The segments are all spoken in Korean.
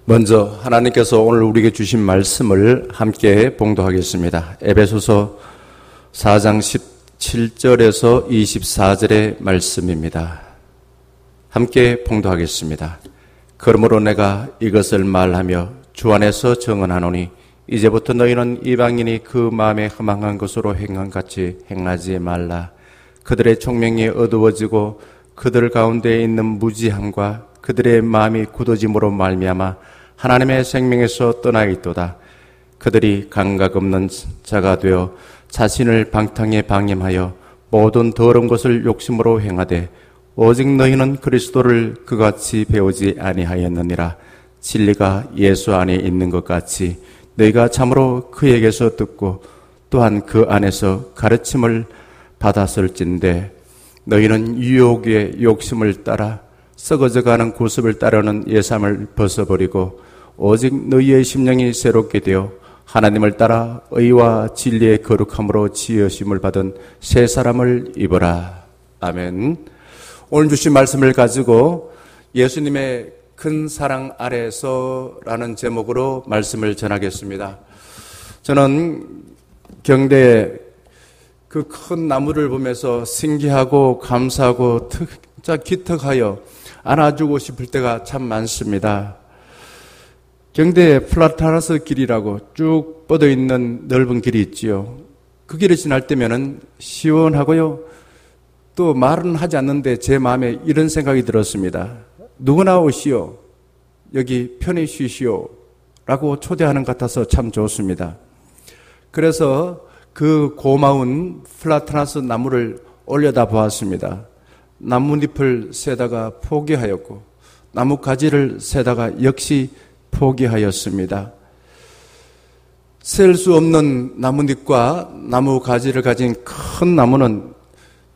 먼저 하나님께서 오늘 우리에게 주신 말씀을 함께 봉독하겠습니다. 에베소서 4장 17절에서 24절의 말씀입니다. 함께 봉독하겠습니다. 그러므로 내가 이것을 말하며 주 안에서 증언하노니 이제부터 너희는 이방인이 그 마음에 허망한 것으로 행한 같이 행하지 말라. 그들의 총명이 어두워지고 그들 가운데 있는 무지함과 그들의 마음이 굳어짐으로 말미암아 하나님의 생명에서 떠나 있도다. 그들이 감각 없는 자가 되어 자신을 방탕에 방임하여 모든 더러운 것을 욕심으로 행하되 오직 너희는 그리스도를 그같이 배우지 아니하였느니라. 진리가 예수 안에 있는 것 같이 너희가 참으로 그에게서 듣고 또한 그 안에서 가르침을 받았을진데 너희는 유혹의 욕심을 따라 썩어져가는 구습을 따르는 예삼을 벗어버리고 오직 너희의 심령이 새롭게 되어 하나님을 따라 의와 진리의 거룩함으로 지으심을 받은 새 사람을 입어라. 아멘. 오늘 주신 말씀을 가지고 예수님의 큰 사랑 아래서라는 제목으로 말씀을 전하겠습니다. 저는 경대에 그 큰 나무를 보면서 신기하고 감사하고 진짜 기특하여 안아주고 싶을 때가 참 많습니다. 경대에 플라타나스 길이라고 쭉 뻗어 있는 넓은 길이 있지요. 그 길을 지날 때면은 시원하고요. 또 말은 하지 않는데 제 마음에 이런 생각이 들었습니다. 누구나 오시오. 여기 편히 쉬시오. 라고 초대하는 것 같아서 참 좋습니다. 그래서 그 고마운 플라타나스 나무를 올려다 보았습니다. 나뭇잎을 세다가 포기하였고 나무 가지를 세다가 역시 포기하였습니다. 셀 수 없는 나뭇잎과 나무 가지를 가진 큰 나무는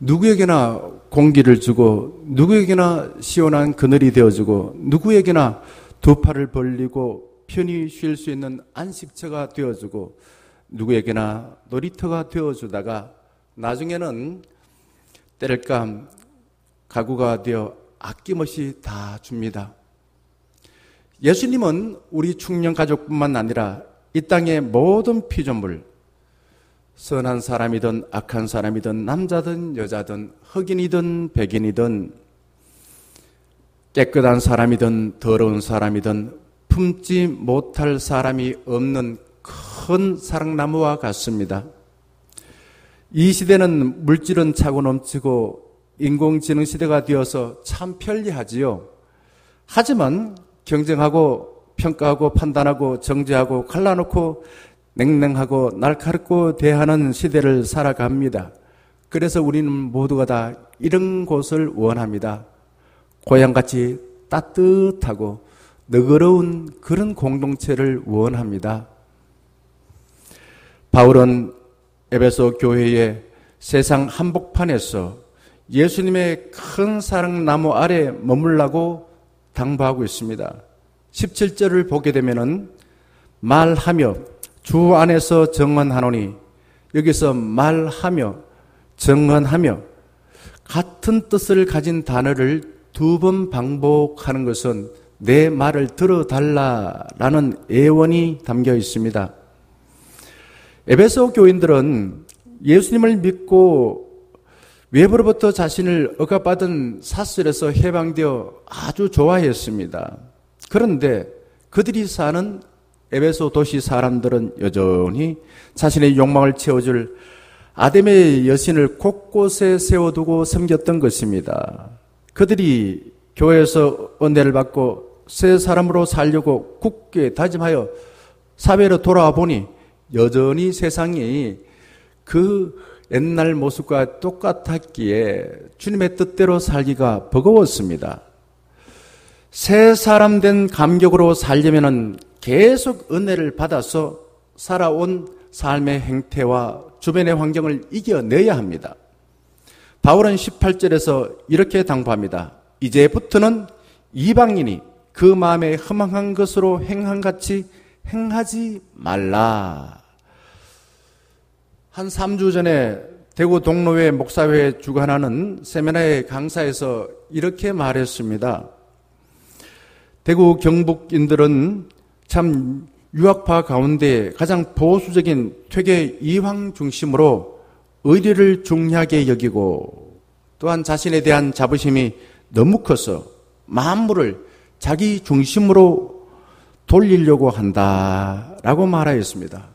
누구에게나 공기를 주고 누구에게나 시원한 그늘이 되어주고 누구에게나 두 팔을 벌리고 편히 쉴 수 있는 안식처가 되어주고 누구에게나 놀이터가 되어주다가 나중에는 때릴감 가구가 되어 아낌없이 다 줍니다. 예수님은 우리 충령 가족뿐만 아니라 이 땅의 모든 피조물, 선한 사람이든 악한 사람이든 남자든 여자든 흑인이든 백인이든 깨끗한 사람이든 더러운 사람이든 품지 못할 사람이 없는 큰 사랑나무와 같습니다. 이 시대는 물질은 차고 넘치고 인공지능 시대가 되어서 참 편리하지요. 하지만 경쟁하고 평가하고 판단하고 정죄하고 갈라놓고 냉랭하고 날카롭고 대하는 시대를 살아갑니다. 그래서 우리는 모두가 다 이런 곳을 원합니다. 고향같이 따뜻하고 너그러운 그런 공동체를 원합니다. 바울은 에베소 교회의 세상 한복판에서 예수님의 큰 사랑나무 아래 머물라고 당부하고 있습니다. 17절을 보게 되면은 말하며 주 안에서 정언하노니 여기서 말하며 정언하며 같은 뜻을 가진 단어를 두 번 반복하는 것은 내 말을 들어달라라는 애원이 담겨 있습니다. 에베소 교인들은 예수님을 믿고 외부로부터 자신을 억압받은 사슬에서 해방되어 아주 좋아했습니다. 그런데 그들이 사는 에베소 도시 사람들은 여전히 자신의 욕망을 채워줄 아담의 여신을 곳곳에 세워두고 섬겼던 것입니다. 그들이 교회에서 은혜를 받고 새 사람으로 살려고 굳게 다짐하여 사회로 돌아와 보니 여전히 세상이 그 옛날 모습과 똑같았기에 주님의 뜻대로 살기가 버거웠습니다. 새 사람 된 감격으로 살려면 계속 은혜를 받아서 살아온 삶의 행태와 주변의 환경을 이겨내야 합니다. 바울은 18절에서 이렇게 당부합니다. 이제부터는 이방인이 그 마음에 허망한 것으로 행함같이 행하지 말라. 한 3주 전에 대구 동로회 목사회 주관하는 세미나의 강사에서 이렇게 말했습니다. 대구 경북인들은 참 유학파 가운데 가장 보수적인 퇴계 이황 중심으로 의리를 중요하게 여기고 또한 자신에 대한 자부심이 너무 커서 만물을 자기 중심으로 돌리려고 한다라고 말하였습니다.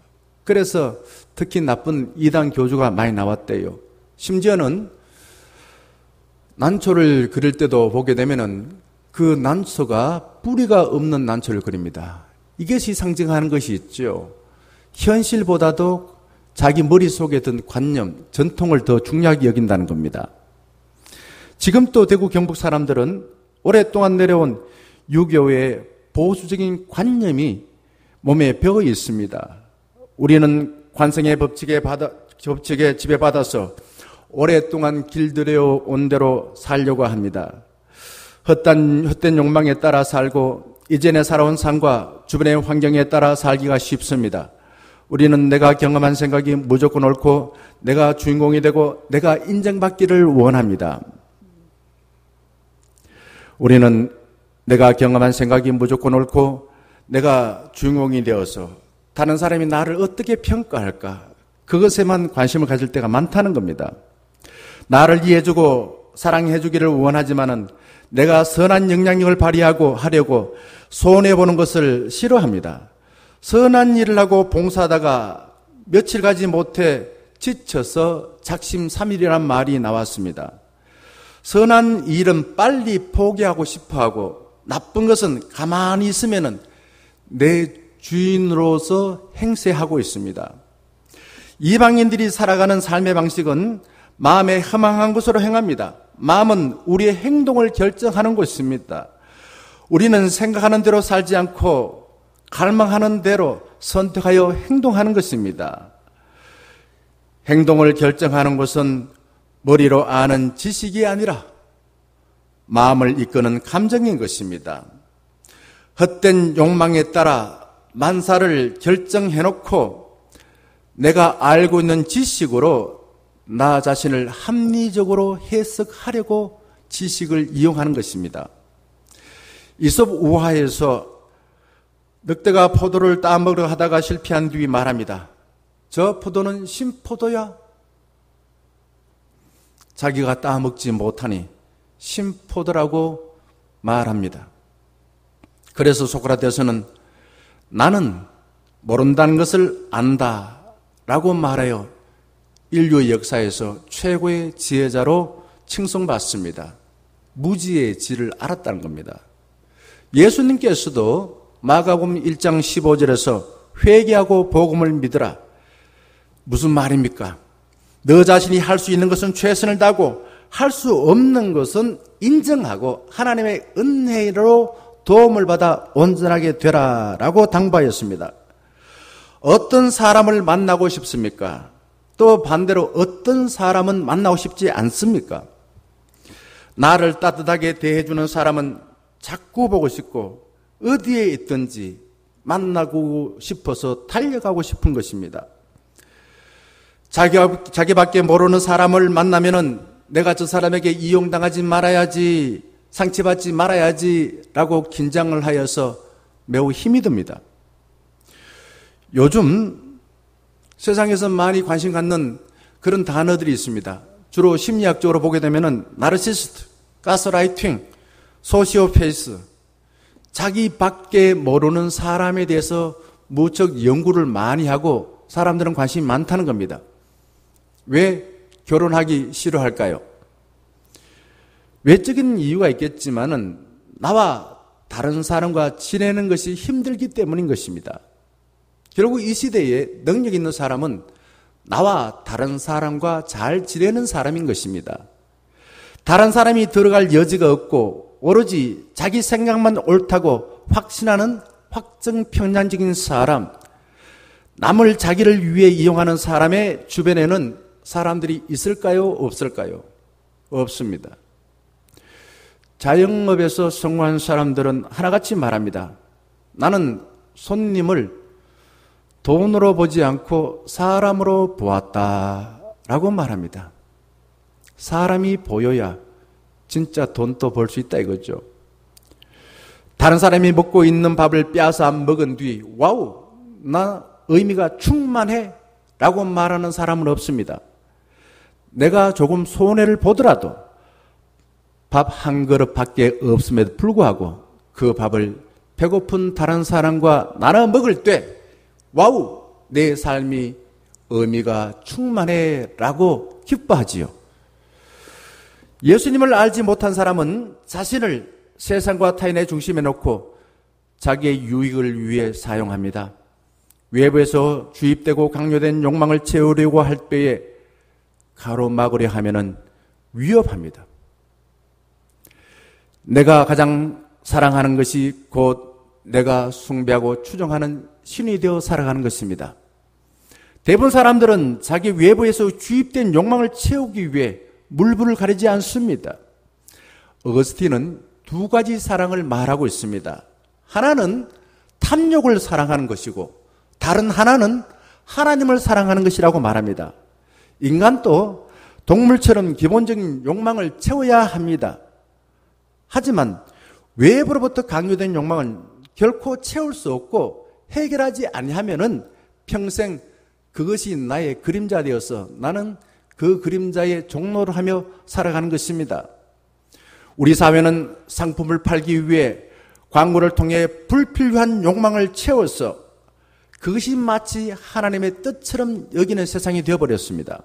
그래서 특히 나쁜 이단 교주가 많이 나왔대요. 심지어는 난초를 그릴 때도 보게 되면은 그 난초가 뿌리가 없는 난초를 그립니다. 이것이 상징하는 것이 있죠. 현실보다도 자기 머릿속에 든 관념, 전통을 더 중요하게 여긴다는 겁니다. 지금 또 대구 경북 사람들은 오랫동안 내려온 유교의 보수적인 관념이 몸에 배어 있습니다. 우리는 관성의 법칙에 지배받아서 오랫동안 길들여 온 대로 살려고 합니다. 헛된 욕망에 따라 살고 이전에 살아온 삶과 주변의 환경에 따라 살기가 쉽습니다. 우리는 내가 경험한 생각이 무조건 옳고 내가 주인공이 되고 내가 인정받기를 원합니다. 우리는 내가 경험한 생각이 무조건 옳고 내가 주인공이 되어서 다른 사람이 나를 어떻게 평가할까? 그것에만 관심을 가질 때가 많다는 겁니다. 나를 이해해주고 사랑해주기를 원하지만은 내가 선한 영향력을 발휘하고 하려고 손해보는 것을 싫어합니다. 선한 일을 하고 봉사하다가 며칠 가지 못해 지쳐서 작심삼일이란 말이 나왔습니다. 선한 일은 빨리 포기하고 싶어하고 나쁜 것은 가만히 있으면은 내 주인으로서 행세하고 있습니다. 이방인들이 살아가는 삶의 방식은 마음에 허망한 것으로 행합니다. 마음은 우리의 행동을 결정하는 것입니다. 우리는 생각하는 대로 살지 않고 갈망하는 대로 선택하여 행동하는 것입니다. 행동을 결정하는 것은 머리로 아는 지식이 아니라 마음을 이끄는 감정인 것입니다. 헛된 욕망에 따라 만사를 결정해놓고 내가 알고 있는 지식으로 나 자신을 합리적으로 해석하려고 지식을 이용하는 것입니다. 이솝 우화에서 늑대가 포도를 따먹으려 하다가 실패한 뒤 말합니다. 저 포도는 신포도야? 자기가 따먹지 못하니 신포도라고 말합니다. 그래서 소크라테스는 나는 모른다는 것을 안다 라고 말하여 인류 역사에서 최고의 지혜자로 칭송받습니다. 무지의 지를 알았다는 겁니다. 예수님께서도 마가복음 1장 15절에서 회개하고 복음을 믿으라. 무슨 말입니까? 너 자신이 할 수 있는 것은 최선을 다하고 할 수 없는 것은 인정하고 하나님의 은혜로 도움을 받아 온전하게 되라 라고 당부하였습니다. 어떤 사람을 만나고 싶습니까? 또 반대로 어떤 사람은 만나고 싶지 않습니까? 나를 따뜻하게 대해주는 사람은 자꾸 보고 싶고 어디에 있든지 만나고 싶어서 달려가고 싶은 것입니다. 자기밖에 모르는 사람을 만나면은 내가 저 사람에게 이용당하지 말아야지, 상처받지 말아야지 라고 긴장을 하여서 매우 힘이 듭니다. 요즘 세상에서 많이 관심 갖는 그런 단어들이 있습니다. 주로 심리학적으로 보게 되면은 나르시스트, 가스라이팅, 소시오패스, 자기밖에 모르는 사람에 대해서 무척 연구를 많이 하고 사람들은 관심이 많다는 겁니다. 왜 결혼하기 싫어할까요? 외적인 이유가 있겠지만은 나와 다른 사람과 지내는 것이 힘들기 때문인 것입니다. 결국 이 시대에 능력 있는 사람은 나와 다른 사람과 잘 지내는 사람인 것입니다. 다른 사람이 들어갈 여지가 없고 오로지 자기 생각만 옳다고 확신하는 확정편향적인 사람, 남을 자기를 위해 이용하는 사람의 주변에는 사람들이 있을까요? 없을까요? 없습니다. 자영업에서 성공한 사람들은 하나같이 말합니다. 나는 손님을 돈으로 보지 않고 사람으로 보았다 라고 말합니다. 사람이 보여야 진짜 돈도 벌 수 있다 이거죠. 다른 사람이 먹고 있는 밥을 빼앗아 먹은 뒤 와우, 나 의미가 충만해 라고 말하는 사람은 없습니다. 내가 조금 손해를 보더라도 밥 한 그릇밖에 없음에도 불구하고 그 밥을 배고픈 다른 사람과 나눠 먹을 때 와우, 내 삶이 의미가 충만해 라고 기뻐하지요. 예수님을 알지 못한 사람은 자신을 세상과 타인의 중심에 놓고 자기의 유익을 위해 사용합니다. 외부에서 주입되고 강요된 욕망을 채우려고 할 때에 가로막으려 하면은 위협합니다. 내가 가장 사랑하는 것이 곧 내가 숭배하고 추종하는 신이 되어 살아가는 것입니다. 대부분 사람들은 자기 외부에서 주입된 욕망을 채우기 위해 물불을 가리지 않습니다. 어거스틴은 두 가지 사랑을 말하고 있습니다. 하나는 탐욕을 사랑하는 것이고 다른 하나는 하나님을 사랑하는 것이라고 말합니다. 인간도 동물처럼 기본적인 욕망을 채워야 합니다. 하지만 외부로부터 강요된 욕망은 결코 채울 수 없고 해결하지 아니하면은 평생 그것이 나의 그림자 되어서 나는 그 그림자의 종로를 하며 살아가는 것입니다. 우리 사회는 상품을 팔기 위해 광고를 통해 불필요한 욕망을 채워서 그것이 마치 하나님의 뜻처럼 여기는 세상이 되어버렸습니다.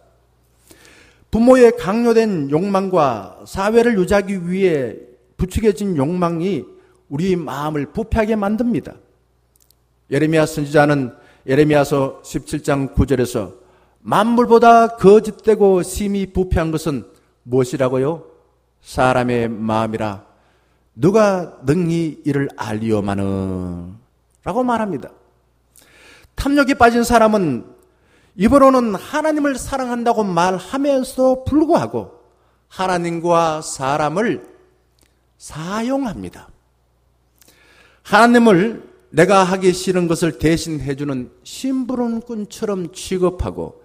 부모의 강요된 욕망과 사회를 유지하기 위해 부추겨진 욕망이 우리 마음을 부패하게 만듭니다. 예레미야 선지자는 예레미야서 17장 9절에서 만물보다 거짓되고 심히 부패한 것은 무엇이라고요? 사람의 마음이라 누가 능히 이를 알리오마는 라고 말합니다. 탐욕에 빠진 사람은 입으로는 하나님을 사랑한다고 말하면서도 불구하고 하나님과 사람을 사용합니다. 하나님을 내가 하기 싫은 것을 대신 해주는 심부름꾼처럼 취급하고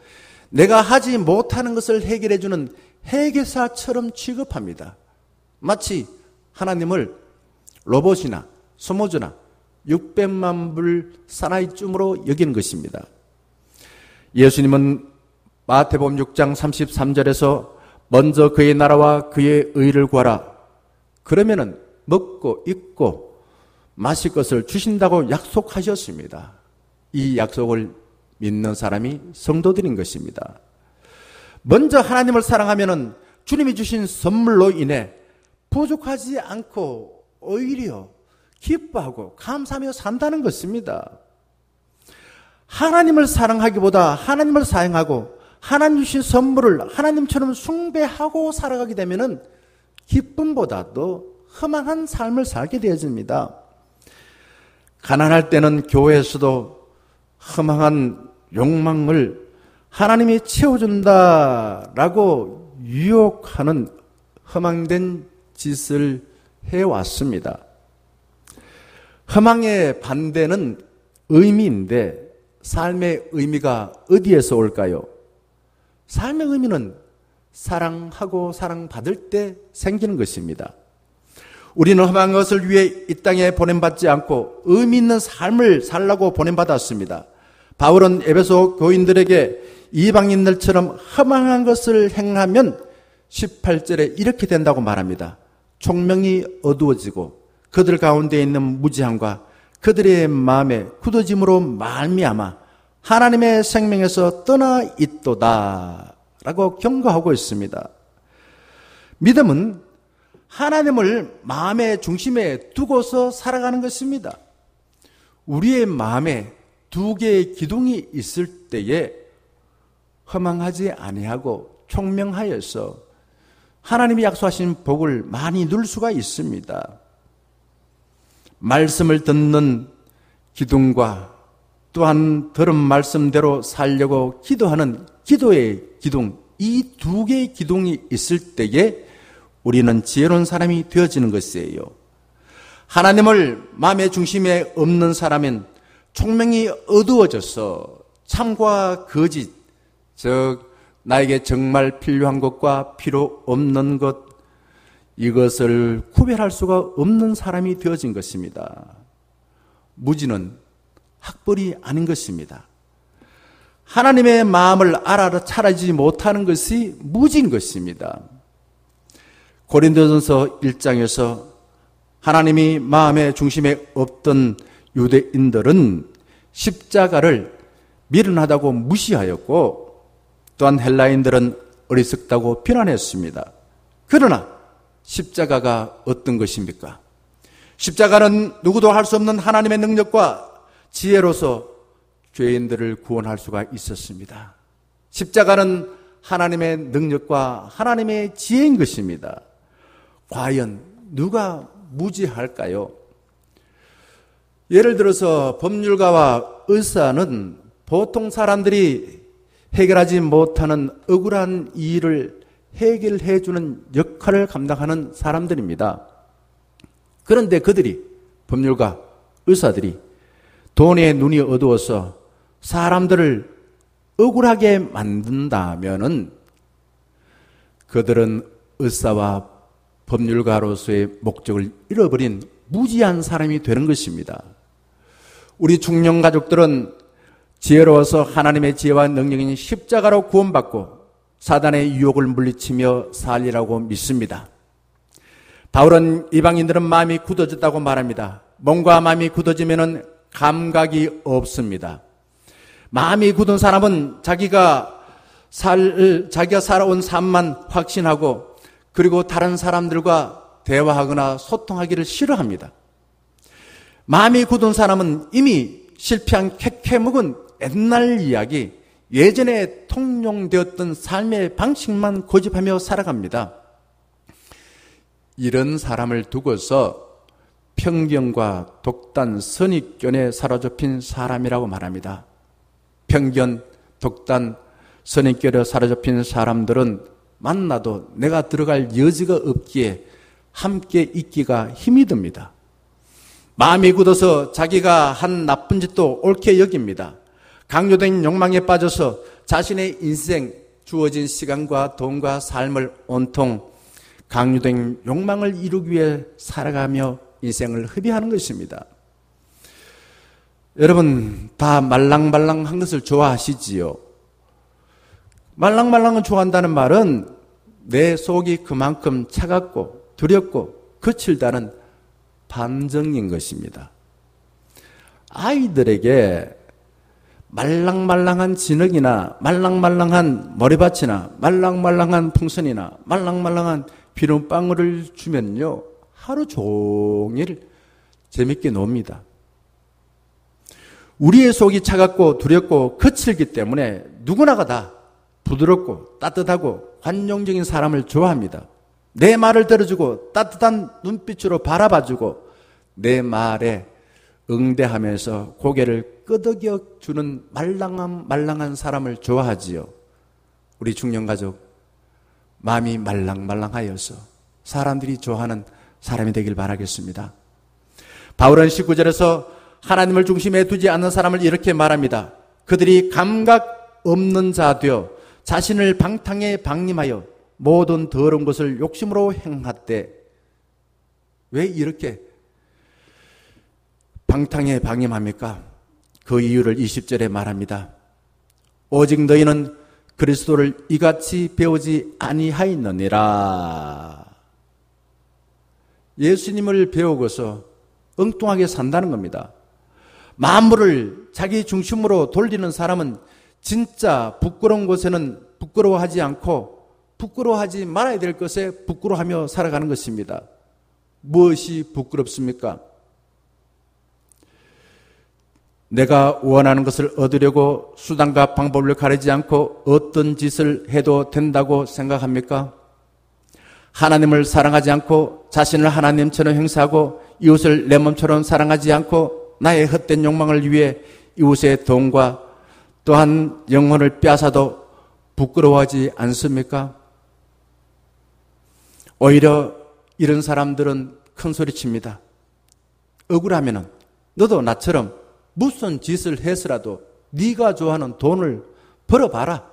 내가 하지 못하는 것을 해결해주는 해결사처럼 취급합니다. 마치 하나님을 로봇이나 소모주나 600만 불 사나이쯤으로 여기는 것입니다. 예수님은 마태복음 6장 33절에서 먼저 그의 나라와 그의 의를 구하라. 그러면은 먹고 입고 마실 것을 주신다고 약속하셨습니다. 이 약속을 믿는 사람이 성도들인 것입니다. 먼저 하나님을 사랑하면은 주님이 주신 선물로 인해 부족하지 않고 오히려 기뻐하고 감사하며 산다는 것입니다. 하나님을 사랑하기보다 하나님을 사용하고 하나님 주신 선물을 하나님처럼 숭배하고 살아가게 되면은 기쁨보다도 허망한 삶을 살게 되어집니다. 가난할 때는 교회에서도 허망한 욕망을 하나님이 채워준다라고 유혹하는 허망된 짓을 해왔습니다. 허망의 반대는 의미인데 삶의 의미가 어디에서 올까요? 삶의 의미는 사랑하고 사랑받을 때 생기는 것입니다. 우리는 험한 것을 위해 이 땅에 보냄받지 않고 의미 있는 삶을 살라고 보냄받았습니다. 바울은 에베소 교인들에게 이방인들처럼 허망한 것을 행하면 18절에 이렇게 된다고 말합니다. 총명이 어두워지고 그들 가운데 있는 무지함과 그들의 마음에 굳어짐으로 말미암아 하나님의 생명에서 떠나 있도다 라고 경고하고 있습니다. 믿음은 하나님을 마음의 중심에 두고서 살아가는 것입니다. 우리의 마음에 두 개의 기둥이 있을 때에 허망하지 아니하고 총명하여서 하나님이 약속하신 복을 많이 누릴 수가 있습니다. 말씀을 듣는 기둥과 또한 들은 말씀대로 살려고 기도하는 기도의 기둥, 이 두 개의 기둥이 있을 때에 우리는 지혜로운 사람이 되어지는 것이에요. 하나님을 마음의 중심에 없는 사람은 총명이 어두워져서 참과 거짓, 즉 나에게 정말 필요한 것과 필요 없는 것, 이것을 구별할 수가 없는 사람이 되어진 것입니다. 무지는 학벌이 아닌 것입니다. 하나님의 마음을 알아차리지 못하는 것이 무지인 것입니다. 고린도전서 1장에서 하나님이 마음의 중심에 없던 유대인들은 십자가를 미련하다고 무시하였고, 또한 헬라인들은 어리석다고 비난했습니다. 그러나 십자가가 어떤 것입니까? 십자가는 누구도 할 수 없는 하나님의 능력과 지혜로서 죄인들을 구원할 수가 있었습니다. 십자가는 하나님의 능력과 하나님의 지혜인 것입니다. 과연 누가 무지할까요? 예를 들어서 법률가와 의사는 보통 사람들이 해결하지 못하는 억울한 일을 해결해 주는 역할을 감당하는 사람들입니다. 그런데 그들이, 법률가, 의사들이 돈에 눈이 어두워서 사람들을 억울하게 만든다면은 그들은 의사와 법률가로서의 목적을 잃어버린 무지한 사람이 되는 것입니다. 우리 중년 가족들은 지혜로워서 하나님의 지혜와 능력인 십자가로 구원받고 사단의 유혹을 물리치며 살리라고 믿습니다. 바울은 이방인들은 마음이 굳어졌다고 말합니다. 몸과 마음이 굳어지면은 감각이 없습니다. 마음이 굳은 사람은 자기가 살아온 삶만 확신하고, 그리고 다른 사람들과 대화하거나 소통하기를 싫어합니다. 마음이 굳은 사람은 이미 실패한 캐캐묵은 옛날 이야기, 예전에 통용되었던 삶의 방식만 고집하며 살아갑니다. 이런 사람을 두고서 편견과 독단, 선입견에 사로잡힌 사람이라고 말합니다. 편견, 독단, 선입견에 사로잡힌 사람들은 만나도 내가 들어갈 여지가 없기에 함께 있기가 힘이 듭니다. 마음이 굳어서 자기가 한 나쁜 짓도 옳게 여깁니다. 강요된 욕망에 빠져서 자신의 인생, 주어진 시간과 돈과 삶을 온통 강요된 욕망을 이루기 위해 살아가며 인생을 허비하는 것입니다. 여러분 다 말랑말랑한 것을 좋아하시지요? 말랑말랑을 좋아한다는 말은 내 속이 그만큼 차갑고 두렵고 거칠다는 반증인 것입니다. 아이들에게 말랑말랑한 진흙이나 말랑말랑한 머리밭이나 말랑말랑한 풍선이나 말랑말랑한 비눗방울을 주면요, 하루 종일 재밌게 놉니다. 우리의 속이 차갑고 두렵고 거칠기 때문에 누구나가 다 부드럽고 따뜻하고 관용적인 사람을 좋아합니다. 내 말을 들어주고 따뜻한 눈빛으로 바라봐주고 내 말에 응대하면서 고개를 끄덕여주는 말랑한 사람을 좋아하지요. 우리 중년가족, 마음이 말랑말랑하여서 사람들이 좋아하는 사람이 되길 바라겠습니다. 바울은 19절에서 하나님을 중심에 두지 않는 사람을 이렇게 말합니다. 그들이 감각 없는 자 되어 자신을 방탕에 방임하여 모든 더러운 것을 욕심으로 행하되. 왜 이렇게 방탕에 방임합니까? 그 이유를 20절에 말합니다. 오직 너희는 그리스도를 이같이 배우지 아니하였느니라. 예수님을 배우고서 엉뚱하게 산다는 겁니다. 만물을 자기 중심으로 돌리는 사람은 진짜 부끄러운 것에는 부끄러워하지 않고 부끄러워하지 말아야 될 것에 부끄러워하며 살아가는 것입니다. 무엇이 부끄럽습니까? 내가 원하는 것을 얻으려고 수단과 방법을 가리지 않고 어떤 짓을 해도 된다고 생각합니까? 하나님을 사랑하지 않고 자신을 하나님처럼 행사하고 이웃을 내 몸처럼 사랑하지 않고 나의 헛된 욕망을 위해 이웃의 돈과 또한 영혼을 빼앗아도 부끄러워하지 않습니까? 오히려 이런 사람들은 큰 소리칩니다. 억울하면은 너도 나처럼 무슨 짓을 해서라도 네가 좋아하는 돈을 벌어봐라.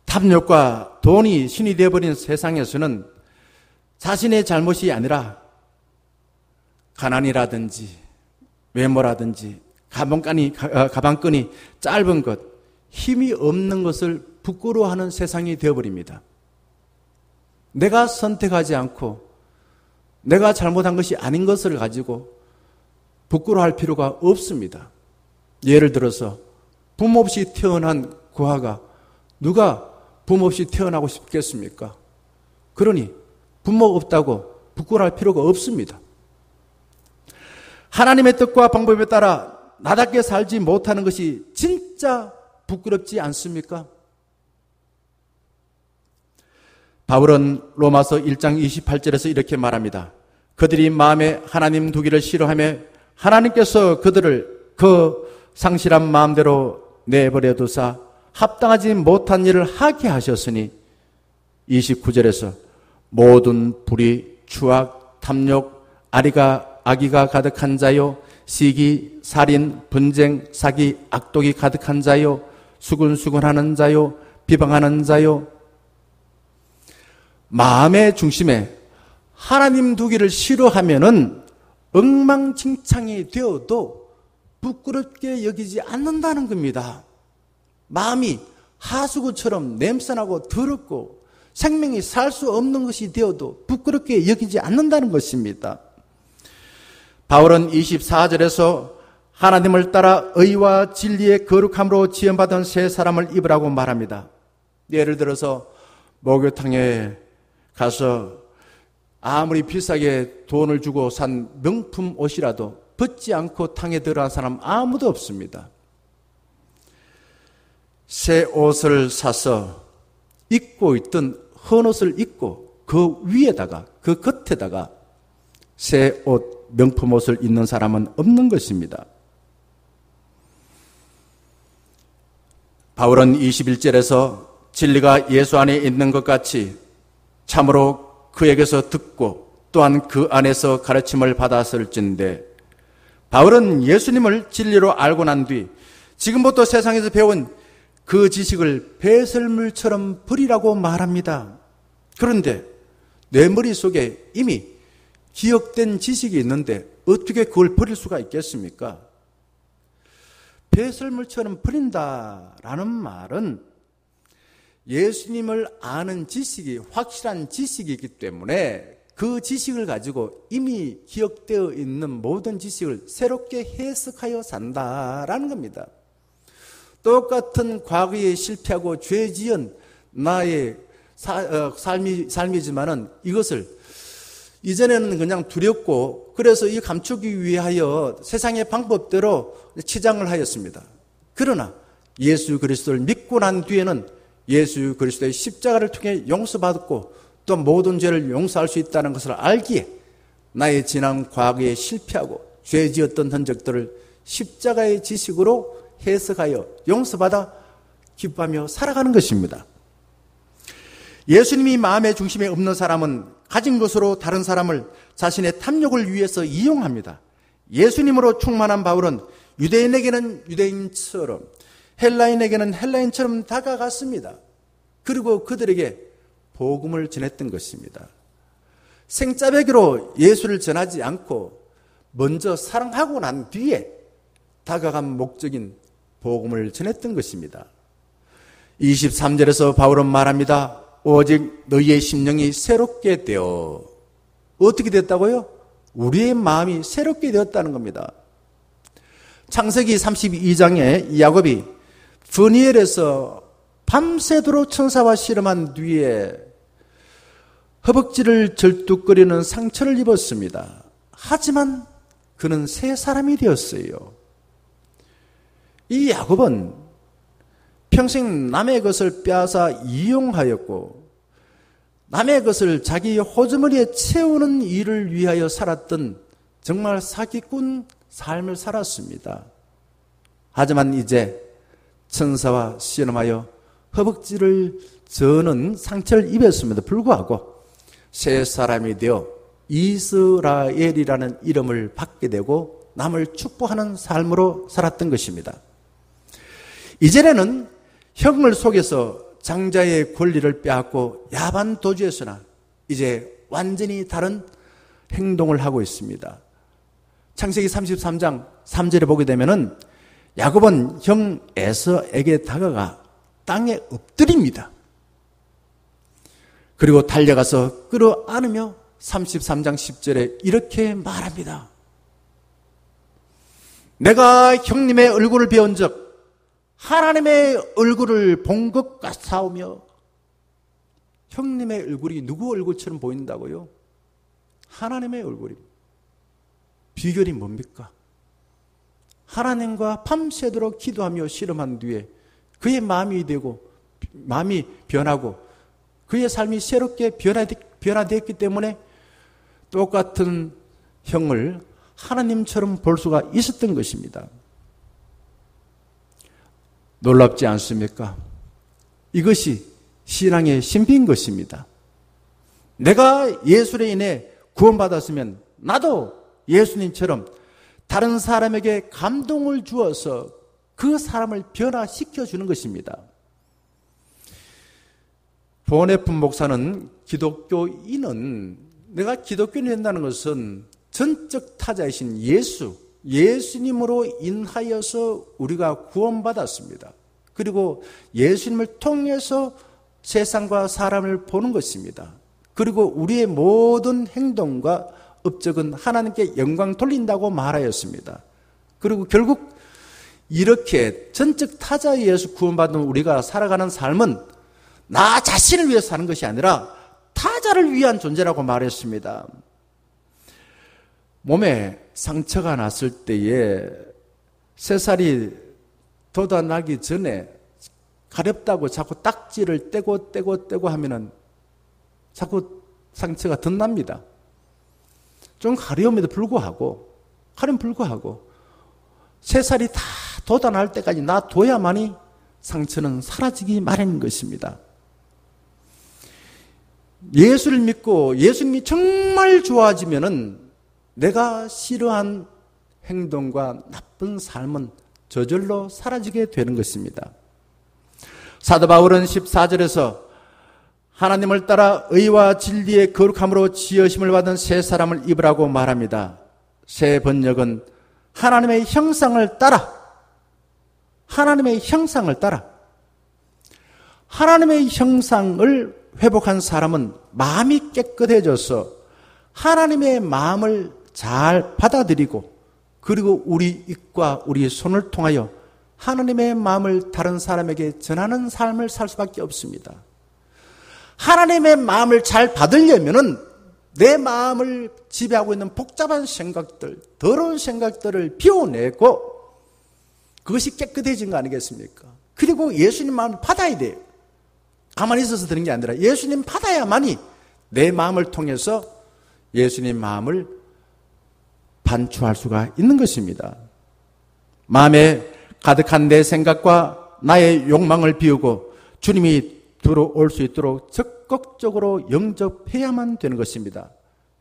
탐욕과 돈이 신이 되어버린 세상에서는 자신의 잘못이 아니라 가난이라든지 외모라든지 가방끈이 짧은 것, 힘이 없는 것을 부끄러워하는 세상이 되어버립니다. 내가 선택하지 않고 내가 잘못한 것이 아닌 것을 가지고 부끄러워할 필요가 없습니다. 예를 들어서 부모 없이 태어난 고아가 누가 부모 없이 태어나고 싶겠습니까? 그러니 부모 없다고 부끄러워할 필요가 없습니다. 하나님의 뜻과 방법에 따라 나답게 살지 못하는 것이 진짜 부끄럽지 않습니까? 바울은 로마서 1장 28절에서 이렇게 말합니다. 그들이 마음에 하나님 두기를 싫어하며 하나님께서 그들을 그 상실한 마음대로 내버려 두사 합당하지 못한 일을 하게 하셨으니 29절에서 모든 불의, 추악, 탐욕, 악의가 가득한 자요, 시기, 살인, 분쟁, 사기, 악독이 가득한 자요, 수근수근하는 자요, 비방하는 자요. 마음의 중심에 하나님 두기를 싫어하면은 엉망진창이 되어도 부끄럽게 여기지 않는다는 겁니다. 마음이 하수구처럼 냄새나고 더럽고 생명이 살 수 없는 것이 되어도 부끄럽게 여기지 않는다는 것입니다. 바울은 24절에서 하나님을 따라 의와 진리의 거룩함으로 지음받은 새 사람을 입으라고 말합니다. 예를 들어서 목욕탕에 가서 아무리 비싸게 돈을 주고 산 명품 옷이라도 벗지 않고 탕에 들어간 사람 아무도 없습니다. 새 옷을 사서 입고 있던 헌 옷을 입고 그 위에다가 그 겉에다가 새 옷, 명품 옷을 입는 사람은 없는 것입니다. 바울은 21절에서 진리가 예수 안에 있는 것 같이 참으로 그에게서 듣고 또한 그 안에서 가르침을 받았을진데, 바울은 예수님을 진리로 알고 난 뒤 지금부터 세상에서 배운 그 지식을 배설물처럼 버리라고 말합니다. 그런데 내 머릿속에 이미 기억된 지식이 있는데 어떻게 그걸 버릴 수가 있겠습니까? 배설물처럼 버린다라는 말은 예수님을 아는 지식이 확실한 지식이기 때문에 그 지식을 가지고 이미 기억되어 있는 모든 지식을 새롭게 해석하여 산다라는 겁니다. 똑같은 과거에 실패하고 죄 지은 나의 삶이지만은 이것을 이전에는 그냥 두렵고 그래서 이 감추기 위하여 세상의 방법대로 치장을 하였습니다. 그러나 예수 그리스도를 믿고 난 뒤에는 예수 그리스도의 십자가를 통해 용서받았고 또 모든 죄를 용서할 수 있다는 것을 알기에 나의 지난 과거에 실패하고 죄 지었던 흔적들을 십자가의 지식으로 해석하여 용서받아 기뻐하며 살아가는 것입니다. 예수님이 마음의 중심에 없는 사람은 가진 것으로 다른 사람을 자신의 탐욕을 위해서 이용합니다. 예수님으로 충만한 바울은 유대인에게는 유대인처럼 헬라인에게는 헬라인처럼 다가갔습니다. 그리고 그들에게 복음을 전했던 것입니다. 생짜배기로 예수를 전하지 않고 먼저 사랑하고 난 뒤에 다가간 목적인 복음을 전했던 것입니다. 23절에서 바울은 말합니다. 오직 너희의 심령이 새롭게 되어, 어떻게 됐다고요? 우리의 마음이 새롭게 되었다는 겁니다. 창세기 32장에 야곱이 브니엘에서 밤새도록 천사와 씨름한 뒤에 허벅지를 절뚝거리는 상처를 입었습니다. 하지만 그는 새 사람이 되었어요. 이 야곱은 평생 남의 것을 빼앗아 이용하였고 남의 것을 자기 호주머니에 채우는 일을 위하여 살았던 정말 사기꾼 삶을 살았습니다. 하지만 이제 천사와 씨름하여 허벅지를 저는 상처를 입었음에도 불구하고 새 사람이 되어 이스라엘이라는 이름을 받게 되고 남을 축복하는 삶으로 살았던 것입니다. 이전에는 형을 속여서 장자의 권리를 빼앗고 야반 도주했으나 이제 완전히 다른 행동을 하고 있습니다. 창세기 33장 3절에 보게 되면은 야곱은 형 에서에게 다가가 땅에 엎드립니다. 그리고 달려가서 끌어안으며 33장 10절에 이렇게 말합니다. 내가 형님의 얼굴을 배운 적 하나님의 얼굴을 본 것 같사오며. 형님의 얼굴이 누구 얼굴처럼 보인다고요? 하나님의 얼굴이. 비결이 뭡니까? 하나님과 밤새도록 기도하며 씨름한 뒤에 그의 마음이 되고 마음이 변하고 그의 삶이 새롭게 변화되었기 때문에 똑같은 형을 하나님처럼 볼 수가 있었던 것입니다. 놀랍지 않습니까? 이것이 신앙의 신비인 것입니다. 내가 예수로 인해 구원받았으면 나도 예수님처럼 다른 사람에게 감동을 주어서 그 사람을 변화시켜 주는 것입니다. 보네픈 목사는 기독교인은 내가 기독교인이 된다는 것은 전적 타자이신 예수님으로 인하여서 우리가 구원받았습니다. 그리고 예수님을 통해서 세상과 사람을 보는 것입니다. 그리고 우리의 모든 행동과 업적은 하나님께 영광 돌린다고 말하였습니다. 그리고 결국 이렇게 전적 타자에 의해서 구원받은 우리가 살아가는 삶은 나 자신을 위해서 사는 것이 아니라 타자를 위한 존재라고 말했습니다. 몸에 상처가 났을 때에 새살이 돋아나기 전에 가렵다고 자꾸 딱지를 떼고 하면은 자꾸 상처가 덧납니다. 좀 가려움에도 불구하고 새살이 다 돋아날 때까지 놔둬야만이 상처는 사라지기 마련인 것입니다. 예수를 믿고 예수님이 정말 좋아지면은 내가 싫어한 행동과 나쁜 삶은 저절로 사라지게 되는 것입니다. 사도 바울은 14절에서 하나님을 따라 의와 진리의 거룩함으로 지으심을 받은 새 사람을 입으라고 말합니다. 새 번역은 하나님의 형상을 따라 하나님의 형상을 회복한 사람은 마음이 깨끗해져서 하나님의 마음을 잘 받아들이고 그리고 우리 입과 우리 손을 통하여 하나님의 마음을 다른 사람에게 전하는 삶을 살 수밖에 없습니다. 하나님의 마음을 잘 받으려면은 내 마음을 지배하고 있는 복잡한 생각들, 더러운 생각들을 비워내고 그것이 깨끗해진 거 아니겠습니까? 그리고 예수님 마음을 받아야 돼요. 가만히 있어서 되는 게 아니라 예수님 받아야만이 내 마음을 통해서 예수님 마음을 반추할 수가 있는 것입니다. 마음에 가득한 내 생각과 나의 욕망을 비우고 주님이 들어올 수 있도록 적극적으로 영접해야만 되는 것입니다.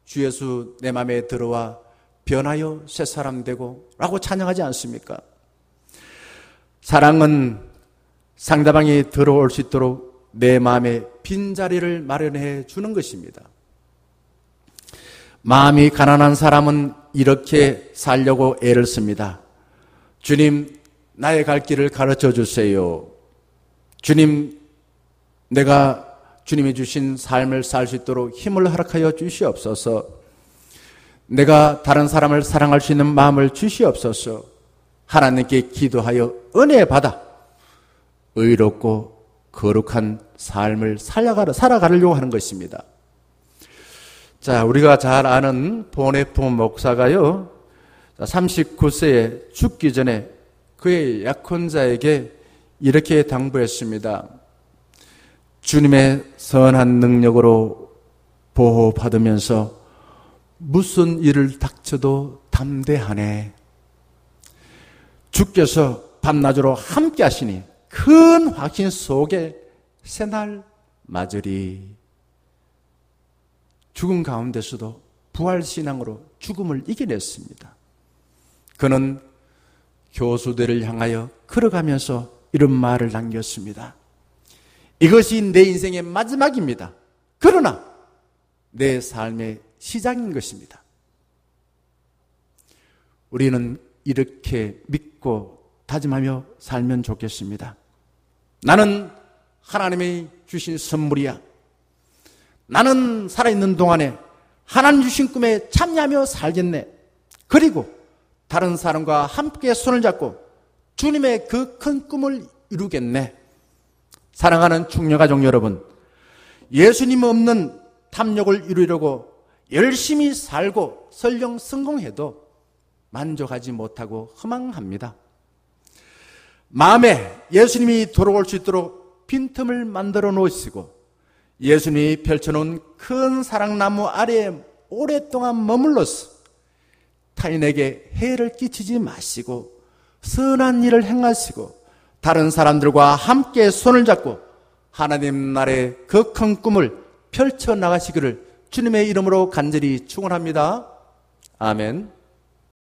주 예수 내 마음에 들어와 변하여 새 사람 되고 라고 찬양하지 않습니까? 사랑은 상대방이 들어올 수 있도록 내 마음에 빈자리를 마련해 주는 것입니다. 마음이 가난한 사람은 이렇게 살려고 애를 씁니다. 주님, 나의 갈 길을 가르쳐 주세요. 주님, 내가 주님이 주신 삶을 살 수 있도록 힘을 허락하여 주시옵소서. 내가 다른 사람을 사랑할 수 있는 마음을 주시옵소서. 하나님께 기도하여 은혜 받아 의롭고 거룩한 삶을 살아가려고 하는 것입니다. 자, 우리가 잘 아는 보네폰 목사가요, 39세에 죽기 전에 그의 약혼자에게 이렇게 당부했습니다. 주님의 선한 능력으로 보호받으면서 무슨 일을 닥쳐도 담대하네. 주께서 밤낮으로 함께 하시니 큰 확신 속에 새날 맞으리. 죽음 가운데서도 부활신앙으로 죽음을 이겨냈습니다. 그는 교수들을 향하여 걸어가면서 이런 말을 남겼습니다. 이것이 내 인생의 마지막입니다. 그러나 내 삶의 시작인 것입니다. 우리는 이렇게 믿고 다짐하며 살면 좋겠습니다. 나는 하나님이 주신 선물이야. 나는 살아있는 동안에 하나님 주신 꿈에 참여하며 살겠네. 그리고 다른 사람과 함께 손을 잡고 주님의 그 큰 꿈을 이루겠네. 사랑하는 충녀가족 여러분, 예수님 없는 탐욕을 이루려고 열심히 살고 설령 성공해도 만족하지 못하고 허망합니다. 마음에 예수님이 돌아올 수 있도록 빈틈을 만들어 놓으시고 예수님이 펼쳐놓은 큰 사랑나무 아래에 오랫동안 머물러서 타인에게 해를 끼치지 마시고 선한 일을 행하시고 다른 사람들과 함께 손을 잡고 하나님 나라의 그 큰 꿈을 펼쳐나가시기를 주님의 이름으로 간절히 축원합니다. 아멘.